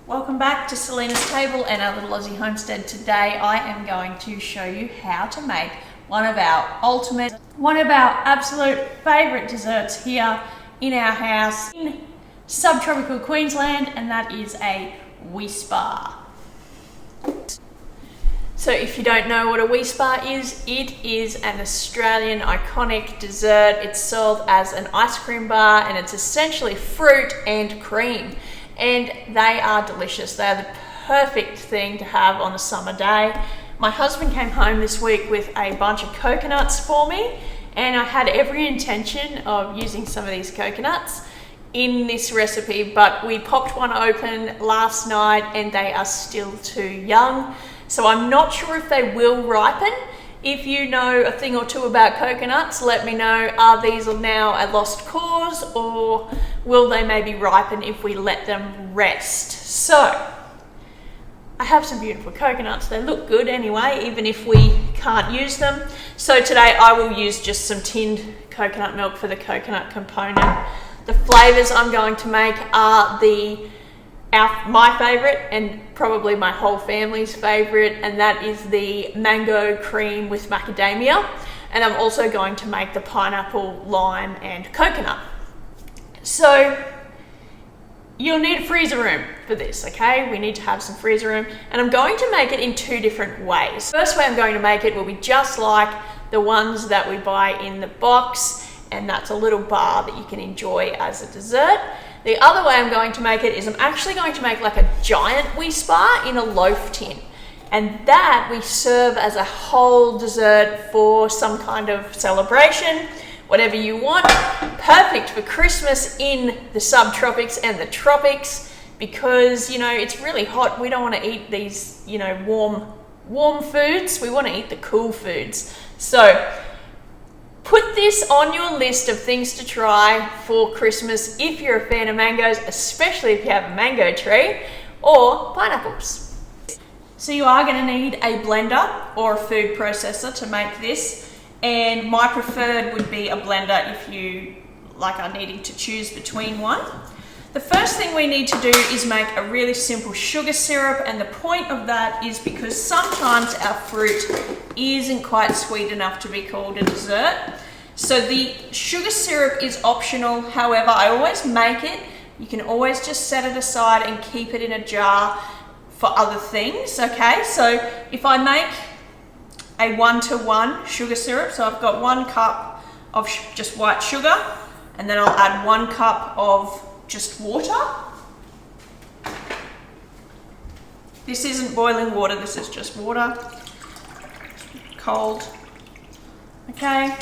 Welcome back to Selena's table and our little Aussie homestead. Today I am going to show you how to make one of our absolute favourite desserts here in our house in subtropical Queensland, and that is a WEIS bar. So if you don't know what a WEIS bar is, it is an Australian iconic dessert. It's sold as an ice cream bar and it's essentially fruit and cream. And they are delicious. They are the perfect thing to have on a summer day. My husband came home this week with a bunch of coconuts for me, and I had every intention of using some of these coconuts in this recipe, but we popped one open last night and they are still too young. So I'm not sure if they will ripen. If you know a thing or two about coconuts, let me know. Are these now a lost cause, or will they maybe ripen if we let them rest? So I have some beautiful coconuts. They look good anyway, even if we can't use them. So today I will use just some tinned coconut milk for the coconut component. The flavors I'm going to make are my favorite and probably my whole family's favorite, and that is the mango cream with macadamia. And I'm also going to make the pineapple, lime and coconut. So you'll need a freezer room for this, okay? We need to have some freezer room, and I'm going to make it in two different ways. First way I'm going to make it will be just like the ones that we buy in the box, and that's a little bar that you can enjoy as a dessert. The other way I'm going to make it is I'm actually going to make like a giant WEIS bar in a loaf tin, and that we serve as a whole dessert for some kind of celebration, whatever you want. Perfect for Christmas in the subtropics and the tropics, because you know it's really hot. We don't want to eat these warm foods. We want to eat the cool foods. So put this on your list of things to try for Christmas if you're a fan of mangoes, especially if you have a mango tree, or pineapples. So you are going to need a blender or a food processor to make this, and my preferred would be a blender if you are needing to choose between one. The first thing we need to do is make a really simple sugar syrup, and the point of that is because sometimes our fruit isn't quite sweet enough to be called a dessert. So the sugar syrup is optional. However, I always make it. You can always just set it aside and keep it in a jar for other things, okay? So if I make a 1-to-1 sugar syrup, so I've got 1 cup of just white sugar, and then I'll add 1 cup of just water. This isn't boiling water, this is just water, cold, okay.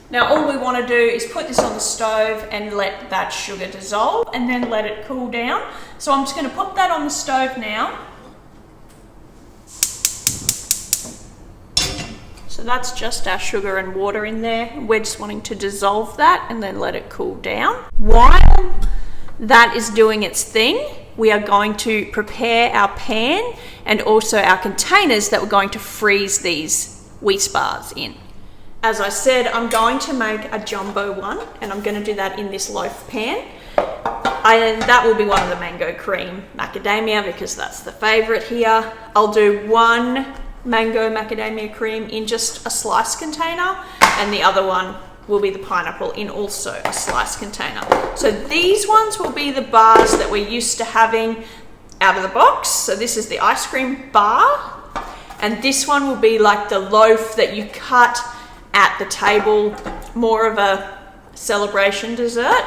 Now all we want to do is put this on the stove and let that sugar dissolve and then let it cool down. So I'm just going to put that on the stove now. So that's just our sugar and water in there. We're just wanting to dissolve that and then let it cool down. While that is doing its thing, we are going to prepare our pan and also our containers that we're going to freeze these WEIS bars in. As I said, I'm going to make a jumbo one, and I'm going to do that in this loaf pan. And that will be one of the mango cream macadamia, because that's the favorite here. I'll do 1 mango macadamia cream in just a slice container, and the other one will be the pineapple in also a slice container. So these ones will be the bars that we're used to having out of the box. So this is the ice cream bar, and this one will be like the loaf that you cut at the table, more of a celebration dessert.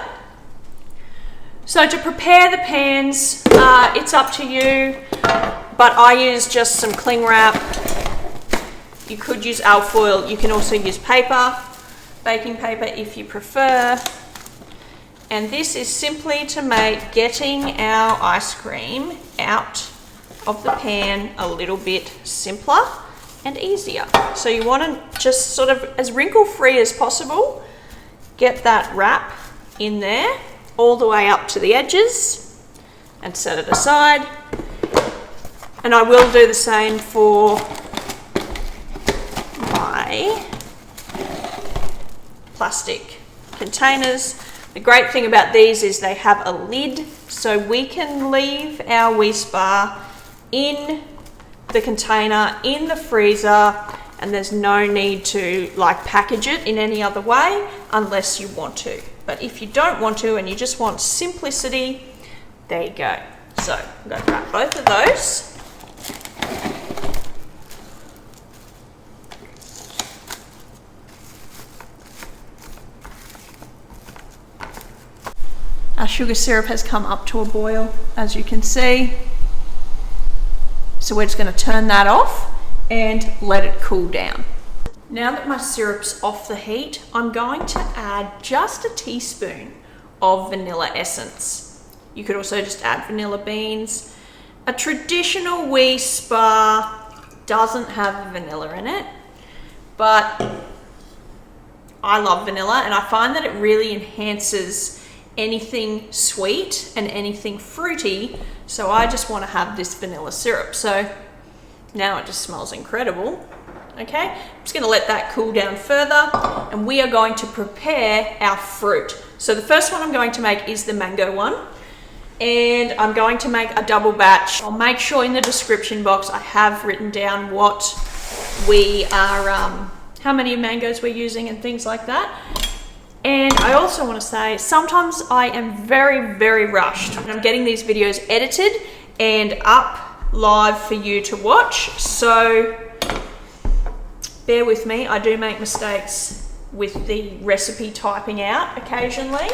So to prepare the pans, it's up to you, but I use just some cling wrap. You could use alfoil, you can also use paper, baking paper if you prefer. And this is simply to make getting our ice cream out of the pan a little bit simpler and easier. So you want to just sort of as wrinkle free as possible, get that wrap in there all the way up to the edges and set it aside. And I will do the same for my plastic containers. The great thing about these is they have a lid, so we can leave our WEIS bar in the container, in the freezer, and there's no need to like package it in any other way unless you want to. But if you don't want to and you just want simplicity, there you go. So I'm going to grab both of those. Our sugar syrup has come up to a boil, as you can see. So we're just going to turn that off and let it cool down. Now that my syrup's off the heat, I'm going to add just a teaspoon of vanilla essence. You could also just add vanilla beans. A traditional WEIS bar doesn't have vanilla in it, but I love vanilla and I find that it really enhances anything sweet and anything fruity, so I just want to have this vanilla syrup. So now it just smells incredible. Okay, I'm just going to let that cool down further and we are going to prepare our fruit. So the first one I'm going to make is the mango one, and I'm going to make a double batch. I'll make sure in the description box I have written down what we are, how many mangoes we're using and things like that. And I also want to say, sometimes I am very, very rushed. I'm getting these videos edited and up live for you to watch. So bear with me, I do make mistakes with the recipe typing out occasionally.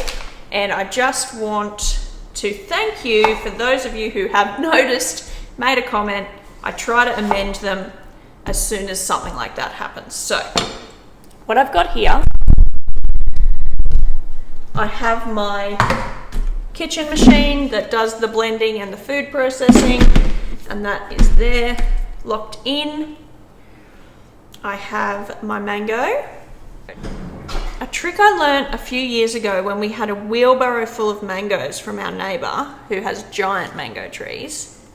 And I just want to thank you for those of you who have noticed, made a comment. I try to amend them as soon as something like that happens. So what I've got here, I have my kitchen machine that does the blending and the food processing, and that is there, locked in. I have my mango. A trick I learned a few years ago when we had a wheelbarrow full of mangoes from our neighbour who has giant mango trees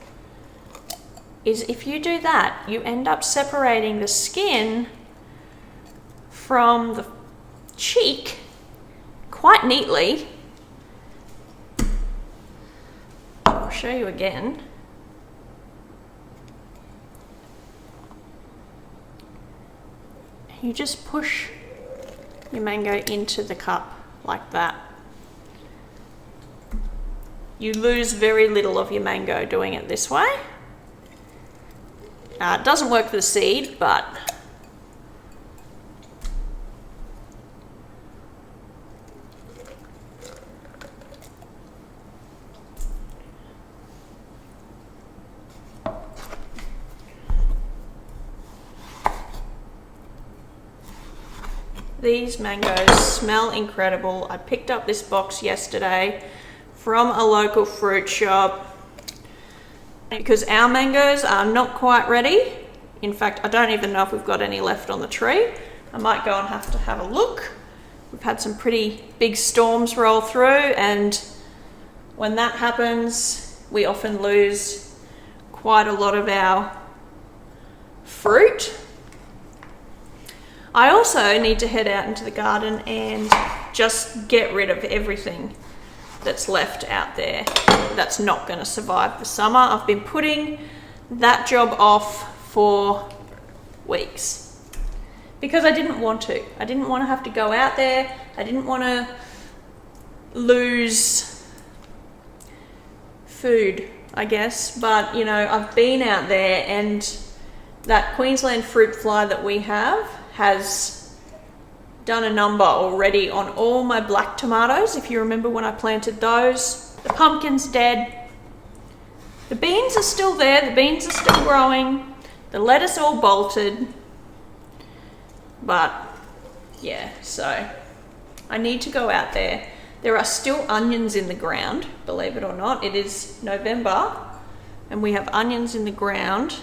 is if you do that, you end up separating the skin from the cheek quite neatly. I'll show you again. You just push your mango into the cup like that. You lose very little of your mango doing it this way. It doesn't work for the seed, but these mangoes smell incredible. I picked up this box yesterday from a local fruit shop because our mangoes are not quite ready. In fact, I don't even know if we've got any left on the tree. I might go and have a look. We've had some pretty big storms roll through, and when that happens, we often lose quite a lot of our fruit. I also need to head out into the garden and just get rid of everything that's left out there that's not going to survive the summer. I've been putting that job off for weeks because I didn't want to. I didn't want to have to go out there. I didn't want to lose food, I guess. But, you know, I've been out there, and that Queensland fruit fly that we have has done a number already on all my black tomatoes. If you remember when I planted those, the pumpkin's dead. The beans are still there, the beans are still growing, the lettuce all bolted. But yeah, so I need to go out there. There are still onions in the ground, believe it or not. It is November and we have onions in the ground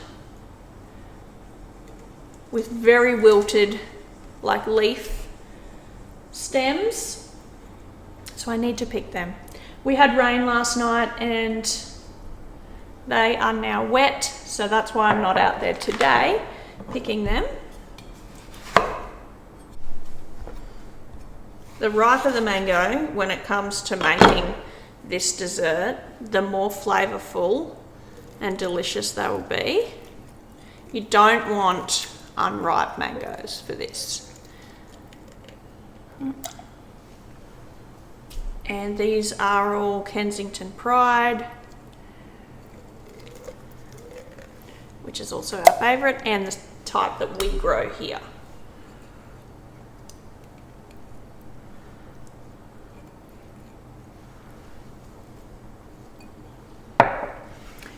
with very wilted, like, leaf stems. So I need to pick them. We had rain last night and they are now wet, so that's why I'm not out there today picking them. the riper the mango, when it comes to making this dessert, the more flavorful and delicious they will be. You don't want unripe mangoes for this. And these are all Kensington Pride, which is also our favourite, and the type that we grow here.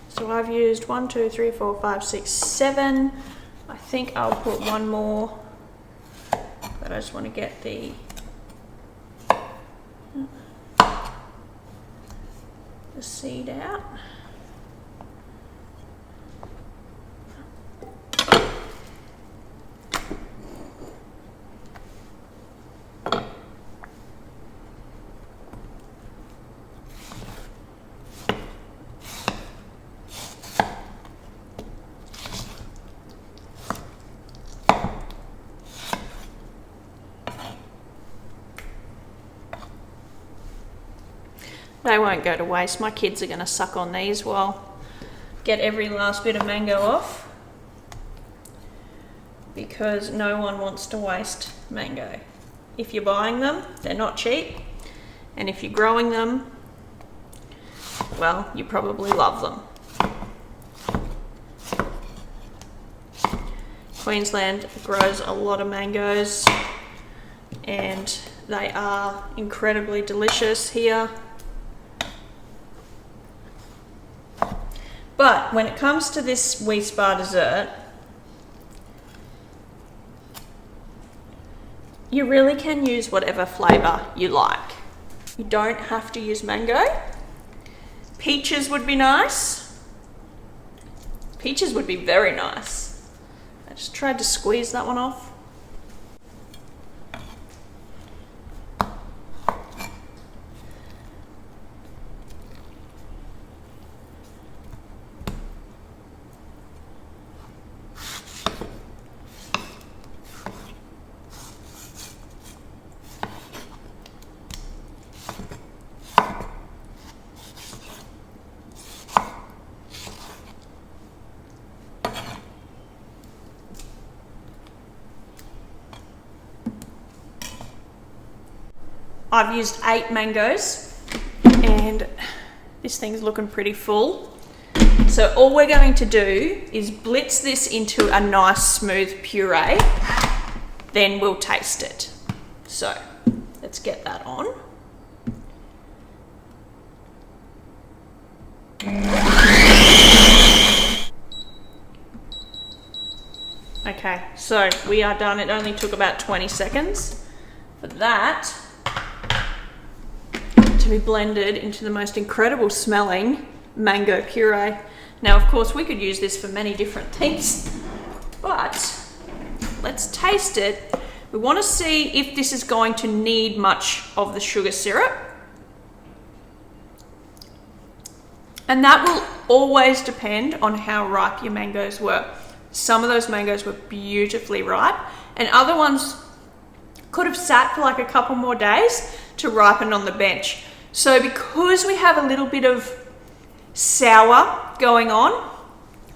So I've used 1, 2, 3, 4, 5, 6, 7. I think I'll put one more, but I just want to get the seed out. They won't go to waste. My kids are going to suck on these while get every last bit of mango off, because no one wants to waste mango. If you're buying them, they're not cheap, and if you're growing them, well, you probably love them. Queensland grows a lot of mangoes and they are incredibly delicious here. But when it comes to this WEIS bar dessert, you really can use whatever flavour you like. You don't have to use mango. Peaches would be nice. Peaches would be very nice. I just tried to squeeze that one off. I've used 8 mangoes and this thing's looking pretty full. So all we're going to do is blitz this into a nice smooth puree, then we'll taste it. So let's get that on. Okay, so we are done. It only took about 20 seconds for that to be blended into the most incredible smelling mango puree. Now, of course, we could use this for many different things, but let's taste it. We want to see if this is going to need much of the sugar syrup. And that will always depend on how ripe your mangoes were. Some of those mangoes were beautifully ripe, and other ones could have sat for like a couple more days to ripen on the bench. So because we have a little bit of sour going on,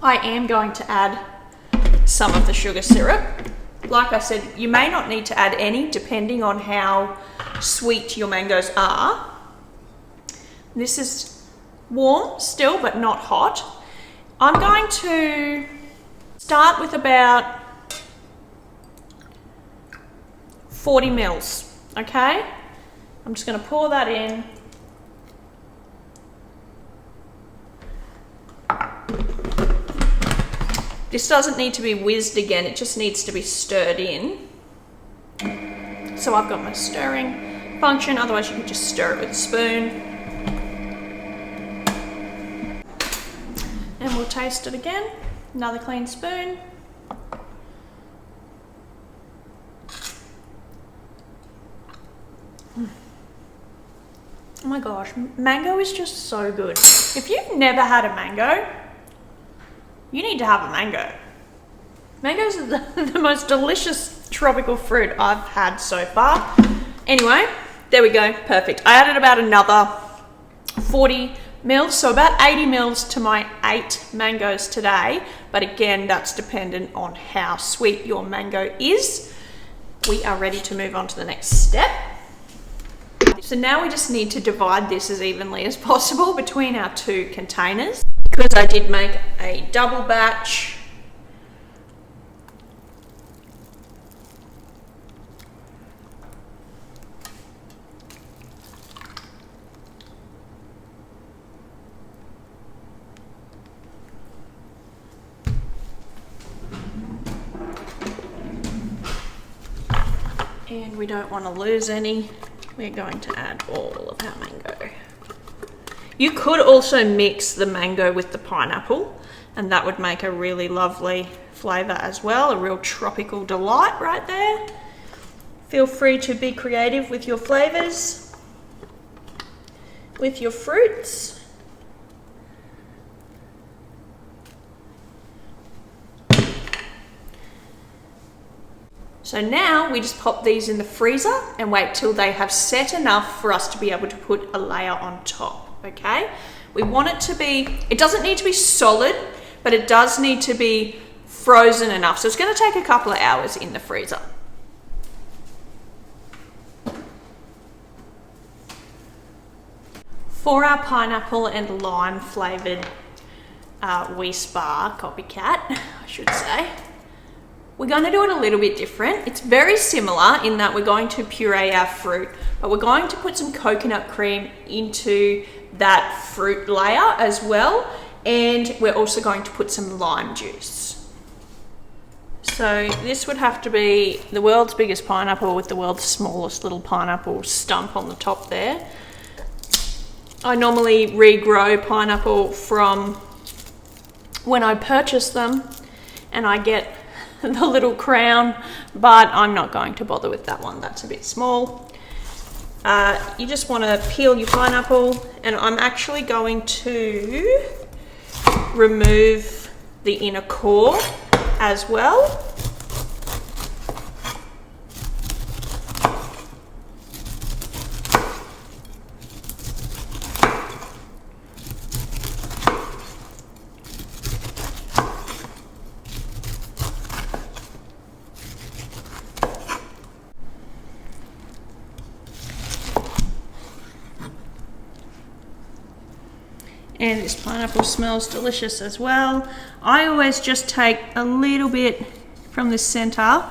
I am going to add some of the sugar syrup. Like I said, you may not need to add any depending on how sweet your mangoes are. This is warm still, but not hot. I'm going to start with about 40 mils, okay? I'm just going to pour that in. This doesn't need to be whizzed again, it just needs to be stirred in. So I've got my stirring function, otherwise you can just stir it with a spoon. And we'll taste it again. Another clean spoon. Oh my gosh, mango is just so good. If you've never had a mango, you need to have a mango. Mangoes are the most delicious tropical fruit I've had so far. Anyway, there we go, perfect. I added about another 40 mils, so about 80 mils to my 8 mangoes today. But again, that's dependent on how sweet your mango is. We are ready to move on to the next step. So now we just need to divide this as evenly as possible between our 2 containers. Because I did make a double batch, and we don't want to lose any. We're going to add all of our mango. You could also mix the mango with the pineapple, and that would make a really lovely flavour as well, a real tropical delight right there. Feel free to be creative with your flavours, with your fruits. So now we just pop these in the freezer and wait till they have set enough for us to be able to put a layer on top, okay? We want it to be, it doesn't need to be solid, but it does need to be frozen enough. So it's gonna take a couple of hours in the freezer. For our pineapple and lime flavoured WEIS bar, copycat, I should say, we're going to do it a little bit different. It's very similar in that we're going to puree our fruit, but we're going to put some coconut cream into that fruit layer as well. And we're also going to put some lime juice. So this would have to be the world's biggest pineapple with the world's smallest little pineapple stump on the top there. I normally regrow pineapple from when I purchase them, and I get the little crown, but I'm not going to bother with that one. That's a bit small. You just want to peel your pineapple, and I'm actually going to remove the inner core as well. And this pineapple smells delicious as well. I always just take a little bit from the center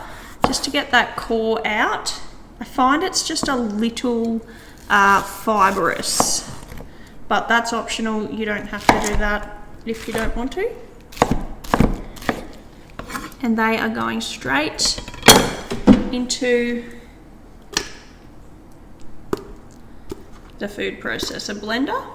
just to get that core out. I find it's just a little fibrous, but that's optional. You don't have to do that if you don't want to. And they are going straight into the food processor blender.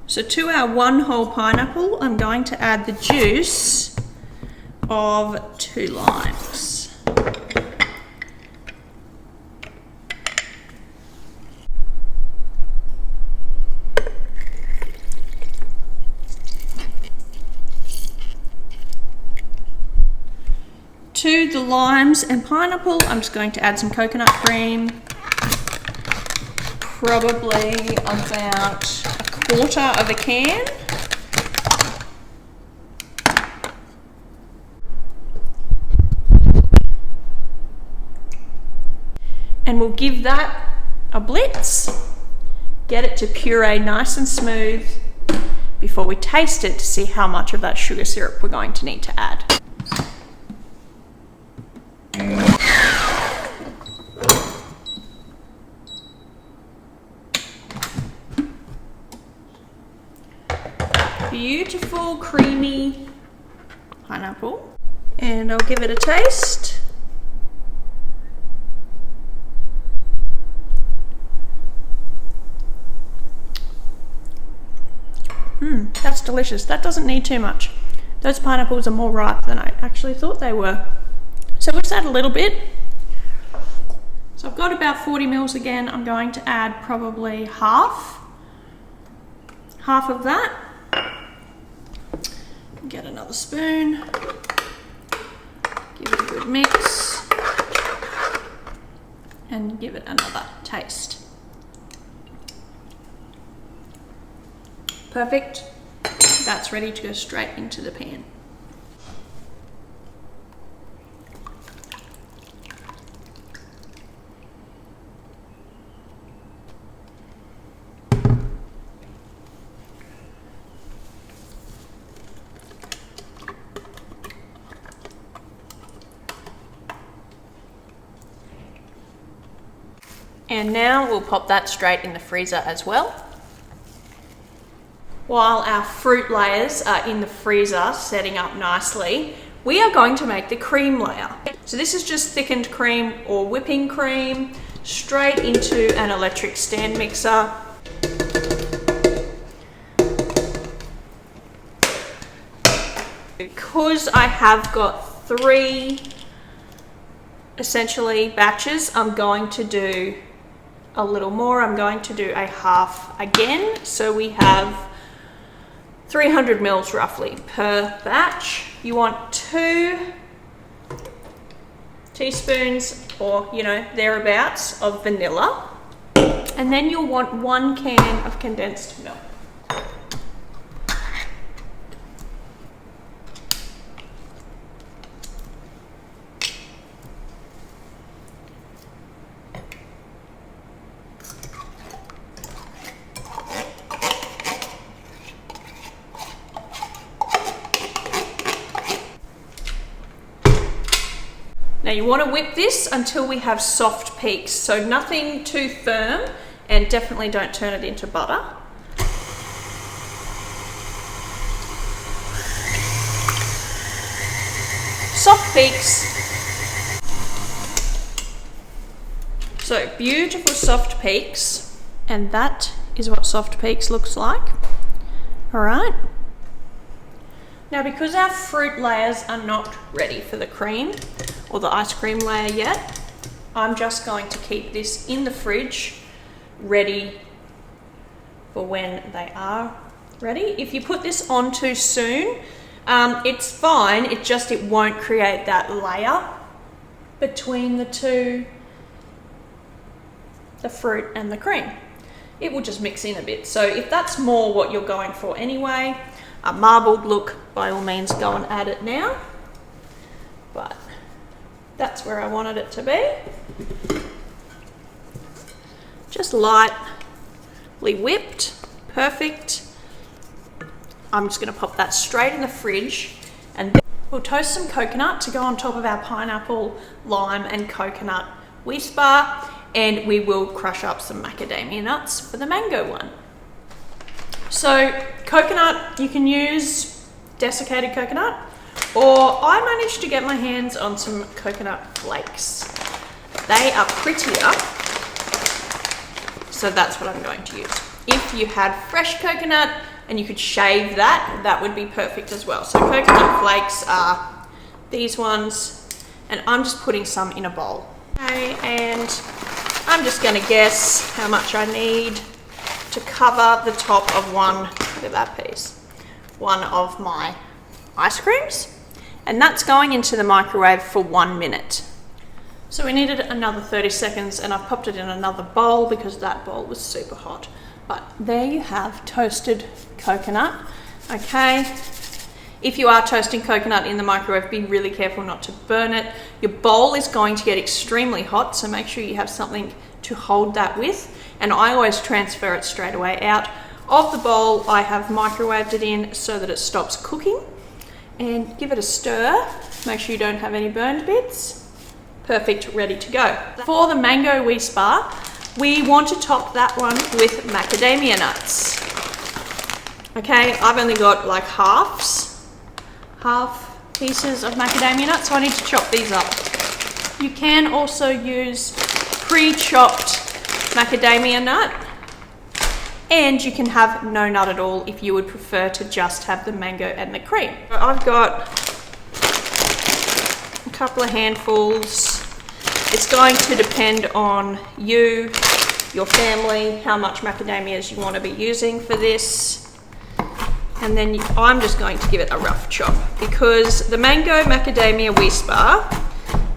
So to our 1 whole pineapple, I'm going to add the juice of 2 limes. To the limes and pineapple, I'm just going to add some coconut cream, probably about 1/4 of a can. And we'll give that a blitz, get it to puree nice and smooth before we taste it to see how much of that sugar syrup we're going to need to add. beautiful creamy pineapple, and I'll give it a taste. That's delicious. That doesn't need too much. Those pineapples are more ripe than I actually thought they were. So we'll just add a little bit. So I've got about 40 mils again. I'm going to add probably half of that. Get another spoon. Give it a good mix. And give it another taste. Perfect. That's ready to go straight into the pan. And now we'll pop that straight in the freezer as well. While our fruit layers are in the freezer setting up nicely, we are going to make the cream layer. So this is just thickened cream or whipping cream straight into an electric stand mixer. Because I have got 3 essentially batches, I'm going to do a little more. I'm going to do a half again. So we have 300 mils roughly per batch. You want 2 teaspoons or, you know, thereabouts of vanilla. And then you'll want 1 can of condensed milk. Now you want to whip this until we have soft peaks, so nothing too firm, and definitely don't turn it into butter. Soft peaks. So beautiful soft peaks, and that is what soft peaks looks like. All right. Now because our fruit layers are not ready for the cream, or the ice cream layer yet, I'm just going to keep this in the fridge ready for when they are ready. If you put this on too soon, it's fine, it won't create that layer between the fruit and the cream. It will just mix in a bit. So if that's more what you're going for anyway, a marbled look, by all means go and add it now. But that's where I wanted it to be. Just lightly whipped, perfect. I'm just gonna pop that straight in the fridge, and then we'll toast some coconut to go on top of our pineapple, lime and coconut WEIS bar, and we will crush up some macadamia nuts for the mango one. So coconut, you can use desiccated coconut, or I managed to get my hands on some coconut flakes. They are prettier, so that's what I'm going to use. If you had fresh coconut and you could shave that, that would be perfect as well. So coconut flakes are these ones, and I'm just putting some in a bowl. Okay, and I'm just gonna guess how much I need to cover the top of one, look at that piece, one of my ice creams. And that's going into the microwave for 1 minute. So we needed another 30 seconds, and I've popped it in another bowl because that bowl was super hot. But there you have toasted coconut. Okay, if you are toasting coconut in the microwave, be really careful not to burn it. Your bowl is going to get extremely hot, so make sure you have something to hold that with. And I always transfer it straight away out of the bowl. I have microwaved it in so that it stops cooking. And give it a stir. Make sure you don't have any burned bits. Perfect, ready to go. For the mango WEIS bar, we want to top that one with macadamia nuts. Okay, I've only got like half pieces of macadamia nut, so I need to chop these up. You can also use pre-chopped macadamia nut, and you can have no nut at all if you would prefer to just have the mango and the cream. I've got a couple of handfuls. It's going to depend on you, your family, how much macadamias you want to be using for this. And then I'm just going to give it a rough chop, because the mango macadamia WEIS bar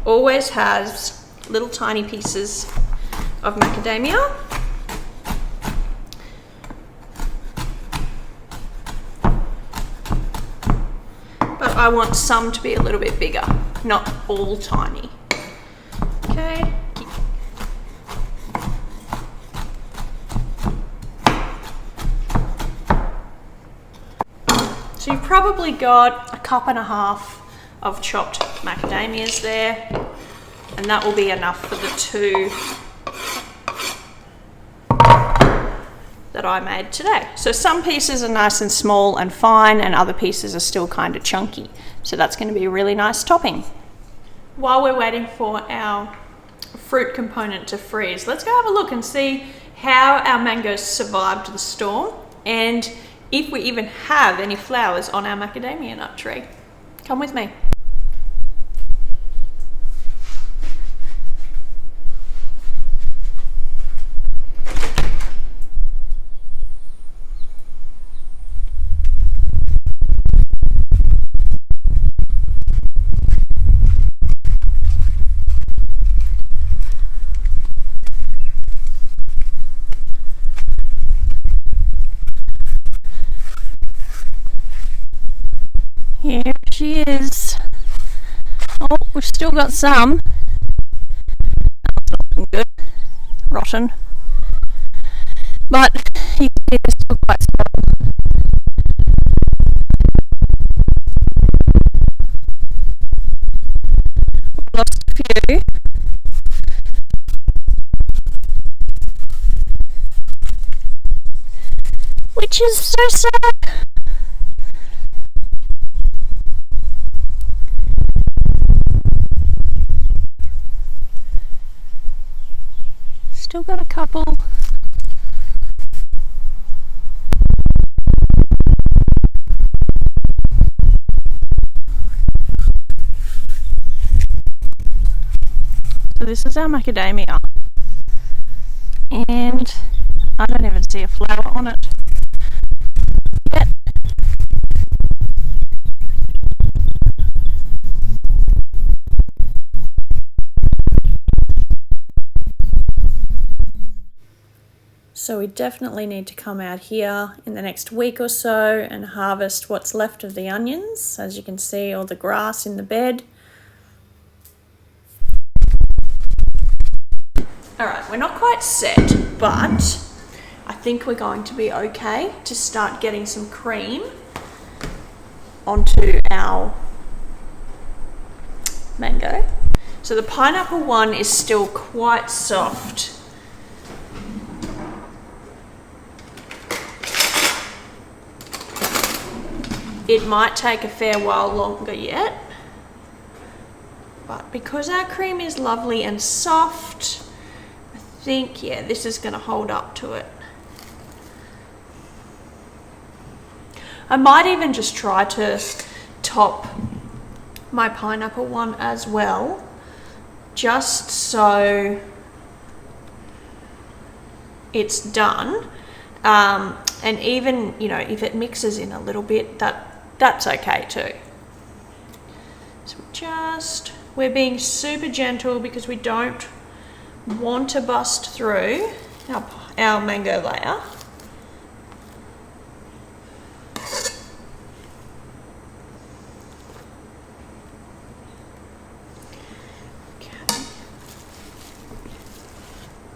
always has little tiny pieces of macadamia. But I want some to be a little bit bigger, not all tiny. Okay. So you've probably got 1.5 cups of chopped macadamias there, and that will be enough for the 2 that I made today. So some pieces are nice and small and fine, and other pieces are still kind of chunky. So that's going to be a really nice topping. While we're waiting for our fruit component to freeze, let's go have a look and see how our mangoes survived the storm, and if we even have any flowers on our macadamia nut tree. Come with me. Here she is. Oh, we've still got some. That's not looking good. Rotten. But you can see they're still quite small. We've lost a few. Which is so sad. Still got a couple. So this is our macadamia, and I don't even see a flower on it yet. So we definitely need to come out here in the next week or so and harvest what's left of the onions. As you can see, all the grass in the bed. All right, we're not quite set, but I think we're going to be okay to start getting some cream onto our mango. So the pineapple one is still quite soft. It might take a fair while longer yet, but because our cream is lovely and soft, I think, yeah, this is going to hold up to it. I might even just try to top my pineapple one as well, just so it's done. And even, you know, if it mixes in a little bit, that's okay too. So we're being super gentle because we don't want to bust through our mango layer. Okay.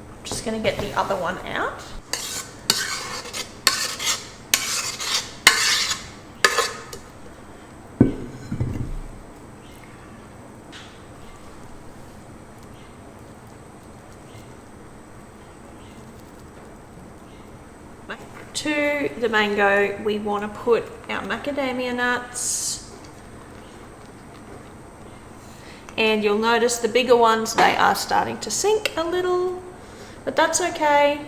I'm just going to get the other one out. to the mango, we want to put our macadamia nuts. And you'll notice the bigger ones, they are starting to sink a little, but that's okay.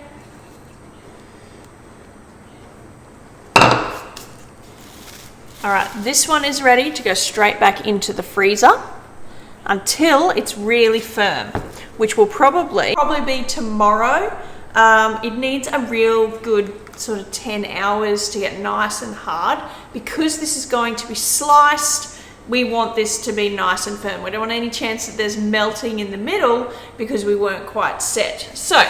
All right, this one is ready to go straight back into the freezer until it's really firm, which will probably be tomorrow. It needs a real good sort of 10 hours to get nice and hard. Because this is going to be sliced, we want this to be nice and firm. We don't want any chance that there's melting in the middle because we weren't quite set. So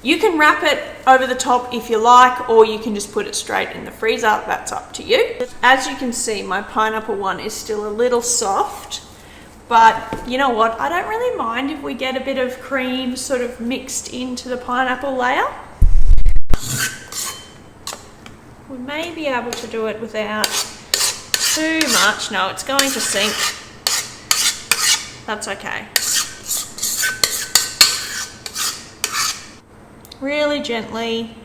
you can wrap it over the top if you like, or you can just put it straight in the freezer. That's up to you. As you can see, my pineapple one is still a little soft, but you know what? I don't really mind if we get a bit of cream sort of mixed into the pineapple layer. We may be able to do it without too much. No, it's going to sink. That's okay. Really gently.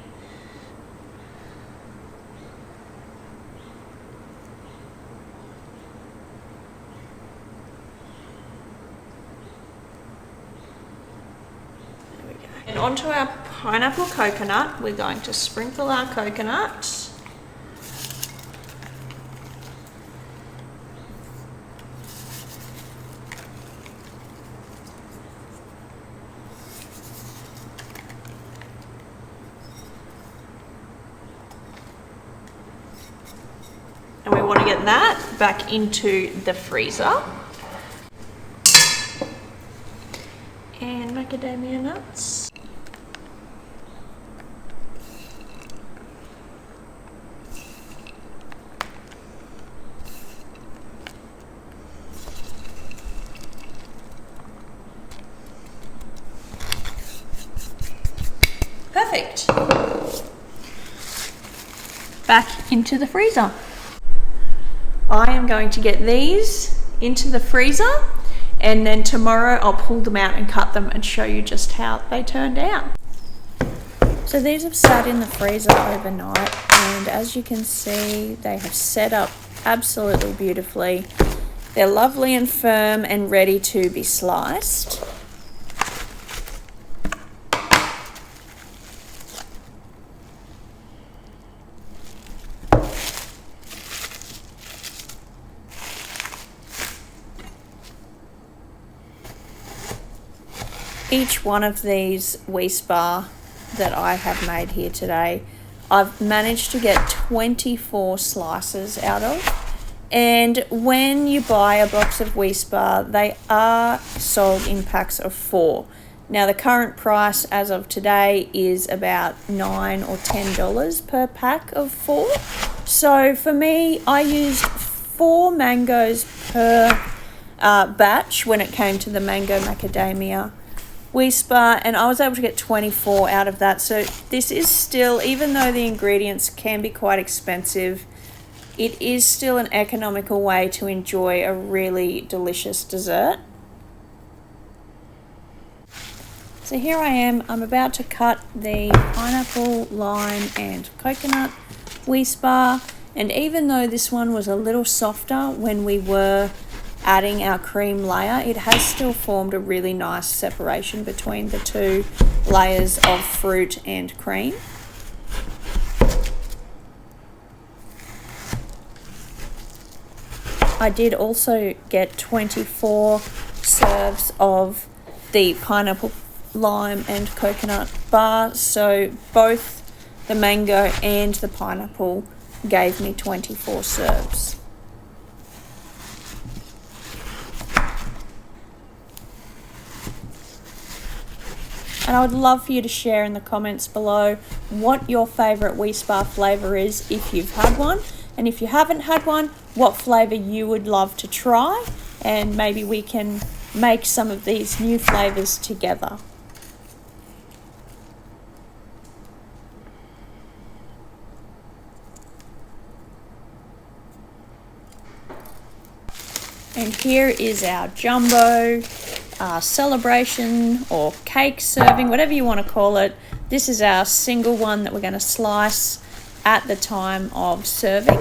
There we go. And onto our pineapple coconut, we're going to sprinkle our coconut. And we want to get that back into the freezer. And macadamia nuts. Perfect. Back into the freezer. I am going to get these into the freezer, and then tomorrow I'll pull them out and cut them and show you just how they turned out. So these have sat in the freezer overnight, and as you can see, they have set up absolutely beautifully. They're lovely and firm and ready to be sliced. Each one of these WEIS bar that I have made here today, I've managed to get 24 slices out of. And when you buy a box of WEIS bar, they are sold in packs of 4. Now the current price as of today is about $9 or $10 per pack of 4. So for me, I used 4 mangoes per batch when it came to the mango macadamia WEIS bar, and I was able to get 24 out of that. So this is still, even though the ingredients can be quite expensive, it is still an economical way to enjoy a really delicious dessert. So here I am, I'm about to cut the pineapple, lime and coconut WEIS bar, and even though this one was a little softer when we were adding our cream layer, it has still formed a really nice separation between the two layers of fruit and cream. I did also get 24 serves of the pineapple, lime and coconut bar, so both the mango and the pineapple gave me 24 serves. And I would love for you to share in the comments below what your favourite WEIS bar flavour is if you've had one. And if you haven't had one, what flavour you would love to try. And maybe we can make some of these new flavours together. And here is our jumbo celebration or cake serving, whatever you want to call it. This is our single one that we're going to slice at the time of serving,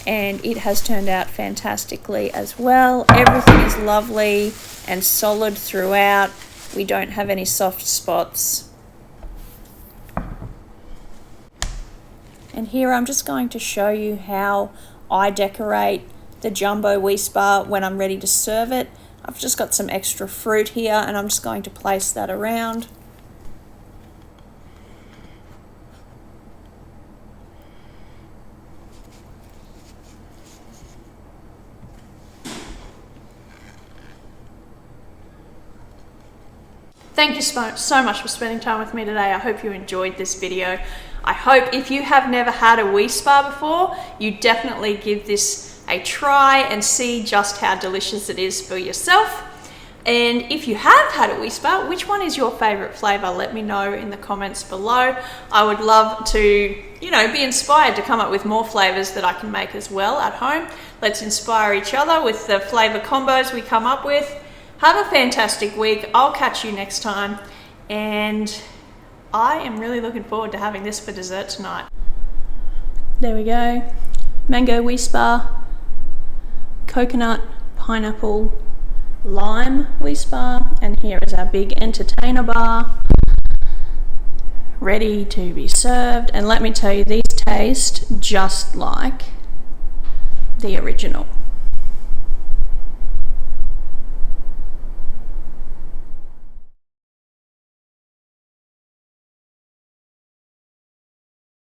and it has turned out fantastically as well. Everything is lovely and solid throughout. We don't have any soft spots. And here I'm just going to show you how I decorate the jumbo WEIS bar when I'm ready to serve it. I've just got some extra fruit here and I'm just going to place that around. Thank you so much for spending time with me today. I hope you enjoyed this video. I hope if you have never had a WEIS bar before, you definitely give this a try and see just how delicious it is for yourself. And if you have had a WEIS bar, which one is your favorite flavor? Let me know in the comments below. I would love to, be inspired to come up with more flavors that I can make as well at home. Let's inspire each other with the flavor combos we come up with. Have a fantastic week. I'll catch you next time. And I am really looking forward to having this for dessert tonight. There we go. Mango WEIS bar, coconut, pineapple, lime WEIS bar, and here is our big entertainer bar, ready to be served. And let me tell you, these taste just like the original.